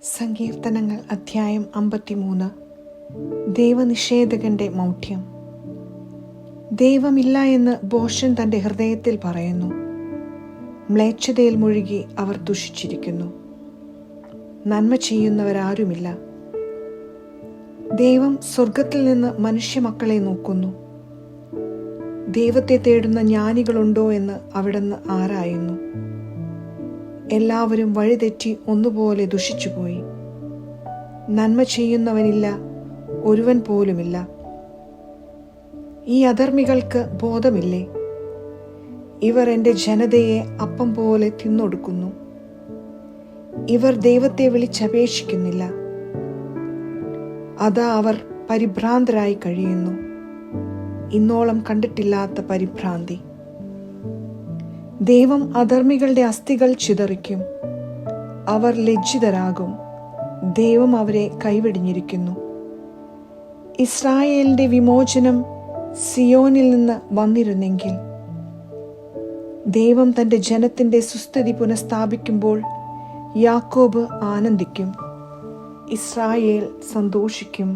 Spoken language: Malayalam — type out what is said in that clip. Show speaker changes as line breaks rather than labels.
സങ്കീർത്തനങ്ങൾ അധ്യായം 53. ദൈവനിഷേധകന്റെ മൗഢ്യം. ദൈവമില്ല എന്ന് ഭോഷൻ തൻ്റെ ഹൃദയത്തിൽ പറയുന്നു. മ്ലേച്ഛതയിൽ മുഴുകി അവർ ദുഷിച്ചിരിക്കുന്നു. നന്മ ചെയ്യുന്നവരാരുമില്ല. ദൈവം സ്വർഗത്തിൽ നിന്ന് മനുഷ്യമക്കളെ നോക്കുന്നു. ദൈവത്തെ തേടുന്ന ജ്ഞാനികളുണ്ടോ എന്ന് അവിടുന്ന് ആരായുന്നു. എല്ലാവരും വഴിതെറ്റി ഒന്നുപോലെ ദുഷിച്ചുപോയി. നന്മ ചെയ്യുന്നവനില്ല, ഒരുവൻ പോലുമില്ല. ഈ അധർമ്മികൾക്ക് ബോധമില്ലേ? ഇവർ എൻ്റെ ജനതയെ അപ്പം പോലെ തിന്നൊടുക്കുന്നു. ഇവർ ദൈവത്തെ വിളിച്ചപേക്ഷിക്കുന്നില്ല. അതാ അവർ പരിഭ്രാന്തരായി കഴിയുന്നു. ഇന്നോളം കണ്ടിട്ടില്ലാത്ത പരിഭ്രാന്തി. ദൈവം അധർമ്മികളുടെ അസ്ഥികൾ ചിതറിക്കും. അവർ ലജ്ജിതരാകും. ദൈവം അവരെ കൈവെടിഞ്ഞിരിക്കുന്നു. ഇസ്രായേലിന്റെ വിമോചനം സിയോനിൽ നിന്ന് വന്നിരുന്നെങ്കിൽ. ദൈവം തൻ്റെ ജനത്തിൻ്റെ സുസ്ഥിതി പുനഃസ്ഥാപിക്കുമ്പോൾ യാക്കോബ് ആനന്ദിക്കും, ഇസ്രായേൽ സന്തോഷിക്കും.